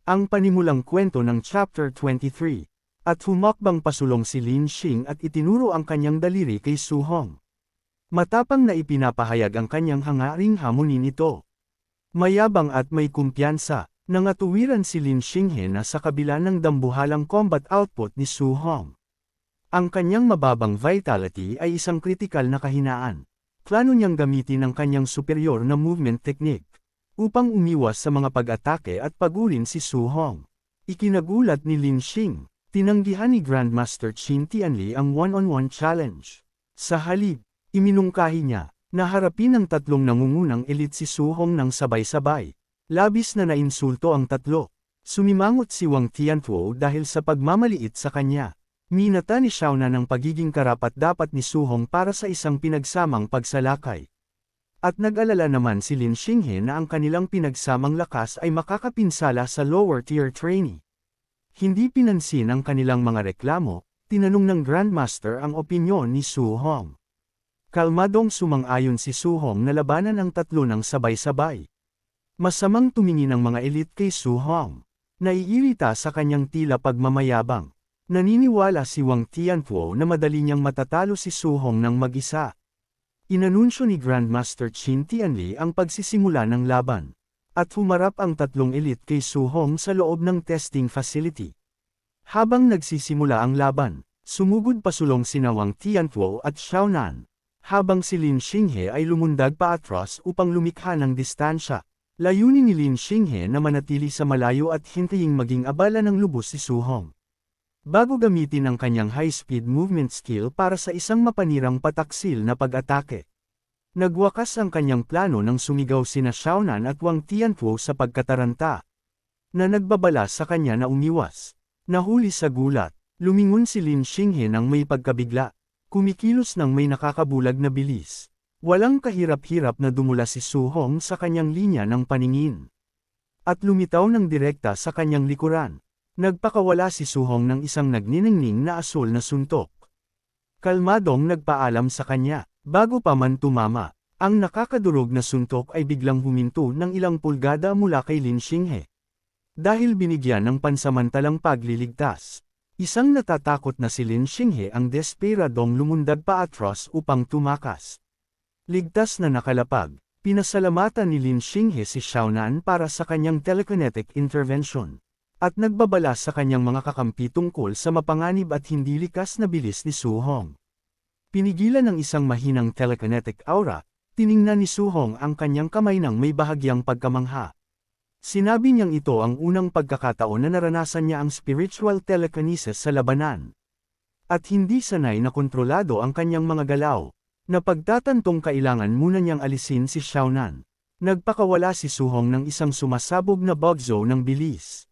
Ang panimulang kwento ng Chapter 23. At humakbang pasulong si Lin Xing at itinuro ang kanyang daliri kay Su Hong. Matapang na ipinapahayag ang kanyang hangaring hamunin ito. Mayabang at may kumpiyansa, nangatuwiran si Lin Xinghe na sa kabila ng dambuhalang combat output ni Su Hong. Ang kanyang mababang vitality ay isang kritikal na kahinaan. Plano niyang gamitin ang kanyang superior na movement technique upang umiwas sa mga pag-atake at pagurin si Su Hong. Ikinagulat ni Lin Xing, tinanggihan ni Grandmaster Qin Tianli ang one-on-one challenge. Sa halip, iminungkahi niya na harapin ng tatlong nangungunang elite si Su Hong ng sabay-sabay. Labis na nainsulto ang tatlo. Sumimangot si Wang Tianfuo dahil sa pagmamaliit sa kanya. Minata ni Xiaonan ang pagiging karapat-dapat ni Su Hong para sa isang pinagsamang pagsalakay. At nag-alala naman si Lin Xinghe na ang kanilang pinagsamang lakas ay makakapinsala sa lower-tier trainee. Hindi pinansin ang kanilang mga reklamo, tinanong ng Grandmaster ang opinyon ni Su Hong. Kalmadong sumang-ayon si Su Hong na labanan ang tatlo ng sabay-sabay. Masamang tumingin ang mga elite kay Su Hong. Naiirita sa kanyang tila pagmamayabang. Naniniwala si Wang Tianfuo na madali niyang matatalo si Su Hong ng mag-isa. Inanunsyo ni Grandmaster Qin Tianli ang pagsisimula ng laban. At humarap ang tatlong elite kay Su Hong sa loob ng testing facility. Habang nagsisimula ang laban, sumugod pasulong sina Wang Tianfuo at Xiaonan. Habang si Lin Xinghe ay lumundag paatras upang lumikha ng distansya. Layunin ni Lin Xinghe na manatili sa malayo at hintayin maging abala ng lubos si Su Hong. Bago gamitin ang kanyang high-speed movement skill para sa isang mapanirang pataksil na pag-atake. Nagwakas ang kanyang plano nang sumigaw sina Xiaonan at Wang Tianfuo sa pagkataranta. Na nagbabala sa kanya na umiwas. Nahuli sa gulat, lumingon si Lin Xinghe nang may pagkabigla. Kumikilos ng may nakakabulag na bilis. Walang kahirap-hirap na dumula si Su Hong sa kanyang linya ng paningin. At lumitaw ng direkta sa kanyang likuran. Nagpakawala si Su Hong ng isang nagniningning na asul na suntok. Kalmadong nagpaalam sa kanya, bago pa man tumama. Ang nakakadurog na suntok ay biglang huminto ng ilang pulgada mula kay Lin Xinghe. Dahil binigyan ng pansamantalang pagliligtas. Isang natatakot na si Lin Xinghe ang desperadong lumundag paatras upang tumakas. Ligtas na nakalapag, pinasalamatan ni Lin Xinghe si Xiaonan para sa kanyang telekinetic intervention. At nagbabala sa kanyang mga kakampi tungkol sa mapanganib at hindi likas na bilis ni Su Hong. Pinigilan ng isang mahinang telekinetic aura, tiningnan ni Su Hong ang kanyang kamay ng may bahagyang pagkamangha. Sinabi niyang ito ang unang pagkakataon na naranasan niya ang spiritual telekinesis sa labanan. At hindi sanay na kontrolado ang kanyang mga galaw, na pagtatantong kailangan muna niyang alisin si Xiaonan. Nagpakawala si Su Hong ng isang sumasabog na bugzo ng bilis.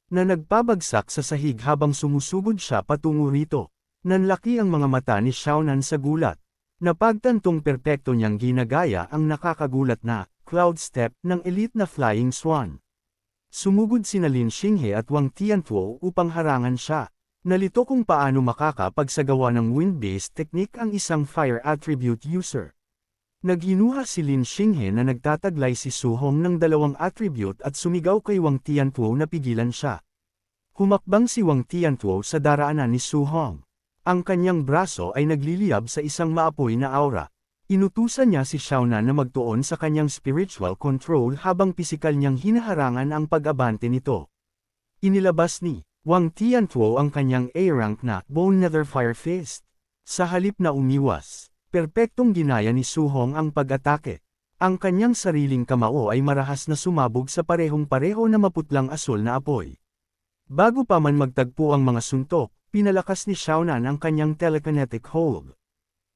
Na nagpabagsak sa sahig habang sumusugod siya patungo rito. Nanlaki ang mga mata ni Xiaonan sa gulat. Napagtantong perpekto niyang ginagaya ang nakakagulat na cloud step ng elite na flying swan. Sumugod sina Lin Xinghe at Wang Tianfuo upang harangan siya. Nalito kung paano makakapagsagawa ng wind-based technique ang isang fire attribute user. Naghinuha si Lin Xinghe na nagtataglay si Su Hong ng dalawang attribute at sumigaw kay Wang Tianfuo na pigilan siya. Humakbang si Wang Tianfuo sa daraanan ni Su Hong. Ang kanyang braso ay nagliliyab sa isang maapoy na aura. Inutusan niya si Xiaonan na magtuon sa kanyang spiritual control habang pisikal niyang hinaharangan ang pag-abante nito. Inilabas ni Wang Tianfuo ang kanyang A-rank na Bone Nether Fire Fist. Sa halip na umiwas, perpektong ginaya ni Su Hong ang pag-atake. Ang kanyang sariling kamao ay marahas na sumabog sa parehong-pareho na maputlang asul na apoy. Bago pa man magtagpo ang mga suntok, pinalakas ni Xiaonan ang kanyang telekinetic hold.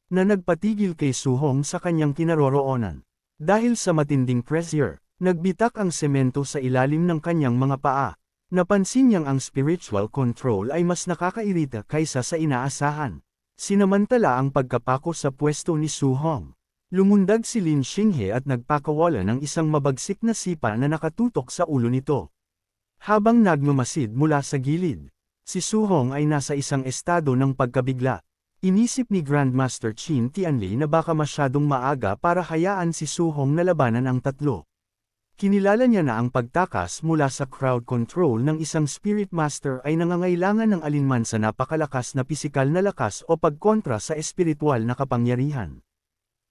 Na nagpatigil kay Su Hong sa kanyang kinaroroonan. Dahil sa matinding pressure, nagbitak ang semento sa ilalim ng kanyang mga paa. Napansin niyang ang spiritual control ay mas nakakairita kaysa sa inaasahan. Sinamantala ang pagkapako sa pwesto ni Su Hong. Lumundag si Lin Xinghe at nagpakawala ng isang mabagsik na sipa na nakatutok sa ulo nito. Habang nagmamasid mula sa gilid, si Su Hong ay nasa isang estado ng pagkabigla. Inisip ni Grandmaster Qin Tianli na baka masyadong maaga para hayaan si Su Hong na labanan ang tatlo. Kinilala niya na ang pagtakas mula sa crowd control ng isang spirit master ay nangangailangan ng alinman sa napakalakas na pisikal na lakas o pagkontra sa espiritual na kapangyarihan.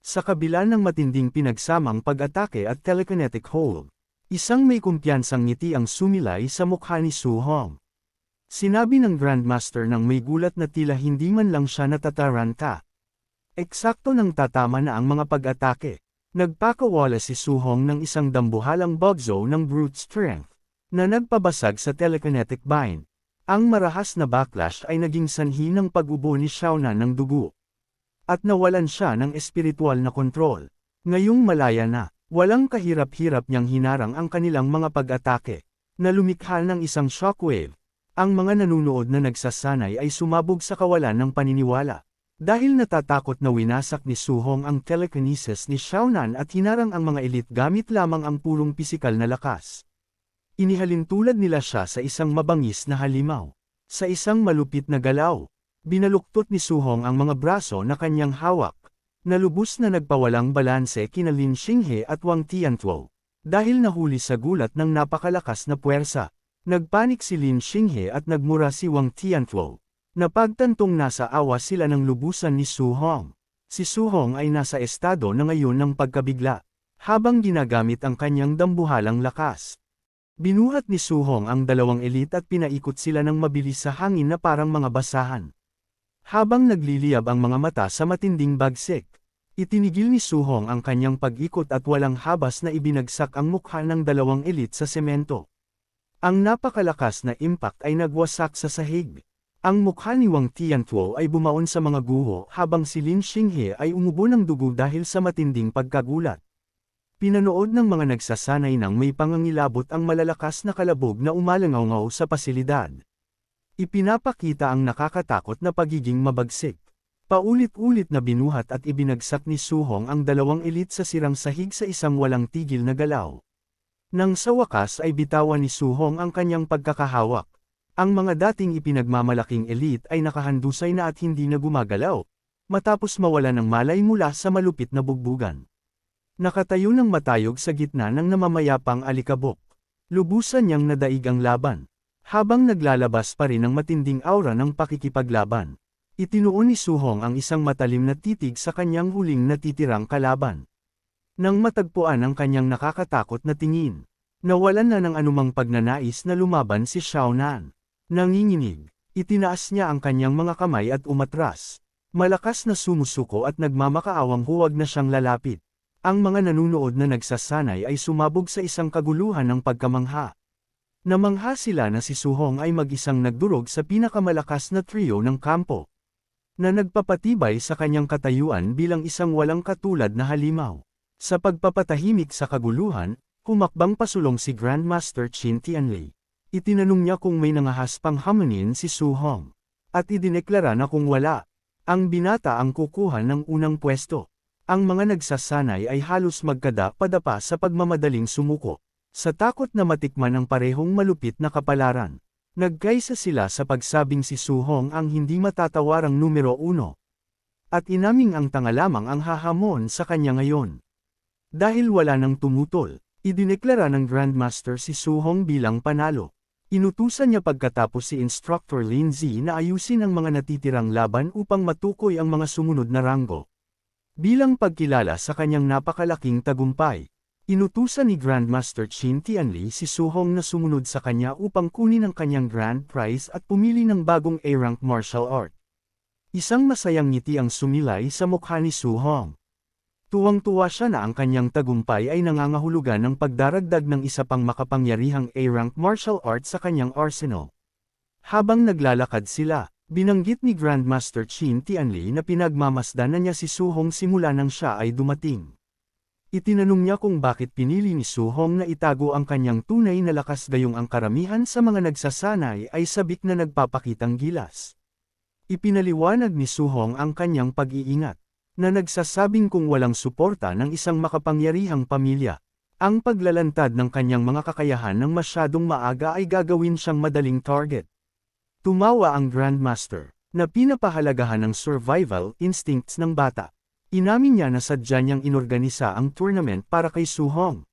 Sa kabila ng matinding pinagsamang pag-atake at telekinetic hold, isang may kumpiyansang ngiti ang sumilay sa mukha ni Su Hong. Sinabi ng Grandmaster nang may gulat na tila hindi man lang siya natataranta. Eksakto nang tatama na ang mga pag-atake. Nagpakawala si Su Hong ng isang dambuhalang bugzo ng brute strength, na nagpabasag sa telekinetic bind. Ang marahas na backlash ay naging sanhi ng pag-ubo ni Xiaonan ng dugo. At nawalan siya ng espiritual na kontrol. Ngayong malaya na, walang kahirap-hirap niyang hinarang ang kanilang mga pag-atake, na lumikha ng isang shockwave. Ang mga nanunood na nagsasanay ay sumabog sa kawalan ng paniniwala. Dahil natatakot na winasak ni Su Hong ang telekinesis ni Xiaonan at hinarang ang mga elite gamit lamang ang purong pisikal na lakas. Inihalin tulad nila siya sa isang mabangis na halimaw. Sa isang malupit na galaw, binaluktot ni Su Hong ang mga braso na kanyang hawak, na lubos na nagpawalang balanse kina Lin Xinghe at Wang Tiantuo. Dahil nahuli sa gulat ng napakalakas na puwersa, nagpanik si Lin Xinghe at nagmura si Wang Tiantuo. Napagtantong nasa awa sila ng lubusan ni Su Hong. Si Su Hong ay nasa estado na ngayon ng pagkabigla, habang ginagamit ang kanyang dambuhalang lakas. Binuhat ni Su Hong ang dalawang elite at pinaikot sila ng mabilis sa hangin na parang mga basahan. Habang nagliliyab ang mga mata sa matinding bagsik, itinigil ni Su Hong ang kanyang pag-ikot at walang habas na ibinagsak ang mukha ng dalawang elite sa semento. Ang napakalakas na impact ay nagwasak sa sahig. Ang mukha ni Wang Tiantuo ay bumaon sa mga guho habang si Lin Xinghe ay umubo ng dugo dahil sa matinding pagkagulat. Pinanood ng mga nagsasanay nang may pangangilabot ang malalakas na kalabog na umalangaw-ngaw sa pasilidad. Ipinapakita ang nakakatakot na pagiging mabagsik. Paulit-ulit na binuhat at ibinagsak ni Su Hong ang dalawang elite sa sirang sahig sa isang walang tigil na galaw. Nang sa wakas ay bitawan ni Su Hong ang kanyang pagkakahawak. Ang mga dating ipinagmamalaking elite ay nakahandusay na at hindi na gumagalaw, matapos mawala ng malay mula sa malupit na bugbugan. Nakatayo ng matayog sa gitna ng namamayapang alikabok. Lubusan niyang nadaig ang laban. Habang naglalabas pa rin ang matinding aura ng pakikipaglaban, itinuon ni Su Hong ang isang matalim na titig sa kanyang huling natitirang kalaban. Nang matagpuan ang kanyang nakakatakot na tingin, nawalan na ng anumang pagnanais na lumaban si Xiaonan. Nanginginig, itinaas niya ang kanyang mga kamay at umatras. Malakas na sumusuko at nagmamakaawang huwag na siyang lalapit. Ang mga nanunood na nagsasanay ay sumabog sa isang kaguluhan ng pagkamangha. Namangha sila na si Su Hong ay mag-isang nagdurog sa pinakamalakas na trio ng kampo, na nagpapatibay sa kanyang katayuan bilang isang walang katulad na halimaw. Sa pagpapatahimik sa kaguluhan, humakbang pasulong si Grandmaster Qin Tianli. Itinanong niya kung may nangahaspang hamanin si Su Hong. At idineklara na kung wala, ang binata ang kukuha ng unang pwesto. Ang mga nagsasanay ay halos magkada-padapa sa pagmamadaling sumuko. Sa takot na matikman ang parehong malupit na kapalaran, nagkaisa sila sa pagsabing si Su Hong ang hindi matatawarang numero 1. At inaming ang tanga lamang ang hahamon sa kanya ngayon. Dahil wala nang tumutol, idineklara ng Grandmaster si Su Hong bilang panalo. Inutusan niya pagkatapos si Instructor Lin Zi na ayusin ang mga natitirang laban upang matukoy ang mga sumunod na ranggo. Bilang pagkilala sa kanyang napakalaking tagumpay, inutusan ni Grandmaster Qin Tianli si Su Hong na sumunod sa kanya upang kunin ang kanyang grand prize at pumili ng bagong A-rank martial art. Isang masayang ngiti ang sumilay sa mukha ni Su Hong. Tuwang-tuwa siya na ang kanyang tagumpay ay nangangahulugan ng pagdaragdag ng isa pang makapangyarihang A-rank martial art sa kanyang arsenal. Habang naglalakad sila, binanggit ni Grandmaster Qin Tianli na pinagmamasdan na niya si Su Hong simula nang siya ay dumating. Itinanong niya kung bakit pinili ni Su Hong na itago ang kanyang tunay na lakas gayong ang karamihan sa mga nagsasanay ay sabik na nagpapakitang gilas. Ipinaliwanag ni Su Hong ang kanyang pag-iingat, na nagsasabing kung walang suporta ng isang makapangyarihang pamilya, ang paglalantad ng kanyang mga kakayahan ng masyadong maaga ay gagawin siyang madaling target. Tumawa ang Grandmaster, na pinapahalagahan ng survival instincts ng bata. Inamin niya na sadya niyang inorganisa ang tournament para kay Su Hong.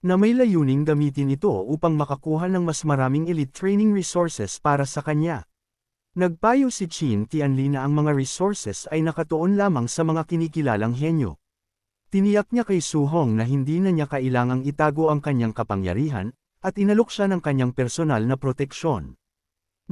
na may layuning gamitin ito upang makakuha ng mas maraming elite training resources para sa kanya. Nagpayo si Qin Tianli na ang mga resources ay nakatuon lamang sa mga kinikilalang henyo. Tiniyak niya kay Su Hong na hindi na niya kailangang itago ang kanyang kapangyarihan, at inalok siya ng kanyang personal na proteksyon.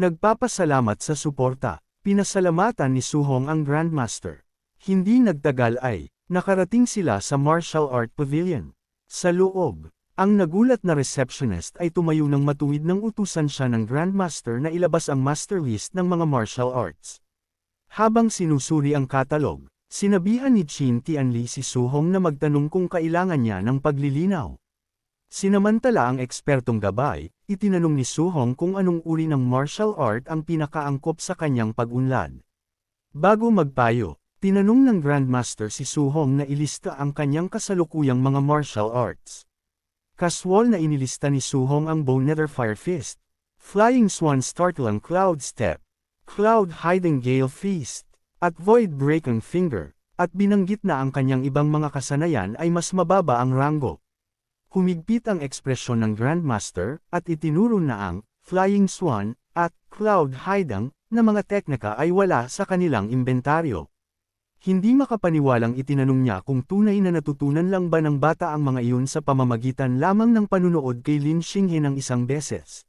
Nagpapasalamat sa suporta, pinasalamatan ni Su Hong ang Grandmaster. Hindi nagtagal ay, nakarating sila sa Martial Art Pavilion. Sa loob, ang nagulat na receptionist ay tumayo ng matuwid nang utusan siya ng Grandmaster na ilabas ang master list ng mga martial arts. Habang sinusuri ang katalog, sinabihan ni Qin Tianli si Su Hong na magtanong kung kailangan niya ng paglilinaw. Sinamantala ang ekspertong gabay, itinanong ni Su Hong kung anong uri ng martial art ang pinakaangkop sa kanyang pag-unlad. Bago magpayo, tinanong ng Grandmaster si Su Hong na ilista ang kanyang kasalukuyang mga martial arts. Kaswal na inilista ni Su Hong ang Bone Nether Fire Fist, Flying Swan Startling Cloud Step, Cloud Hiding Gale Feast, at Void Breaking Finger, at binanggit na ang kanyang ibang mga kasanayan ay mas mababa ang ranggo. Humigpit ang ekspresyon ng Grandmaster, at itinuro na ang Flying Swan at Cloud Hiding na mga teknika ay wala sa kanilang inventaryo. Hindi makapaniwalang itinanong niya kung tunay na natutunan lang ba ng bata ang mga iyon sa pamamagitan lamang ng panunood kay Lin Xinghe ng isang beses.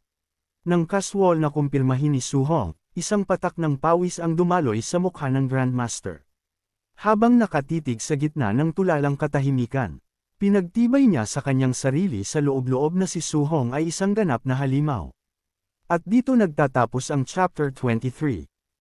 Nang kaswal na kumpirmahin ni Su Hong, isang patak ng pawis ang dumaloy sa mukha ng Grandmaster. Habang nakatitig sa gitna ng tulalang katahimikan, pinagtibay niya sa kanyang sarili sa loob-loob na si Su Hong ay isang ganap na halimaw. At dito nagtatapos ang Chapter 23.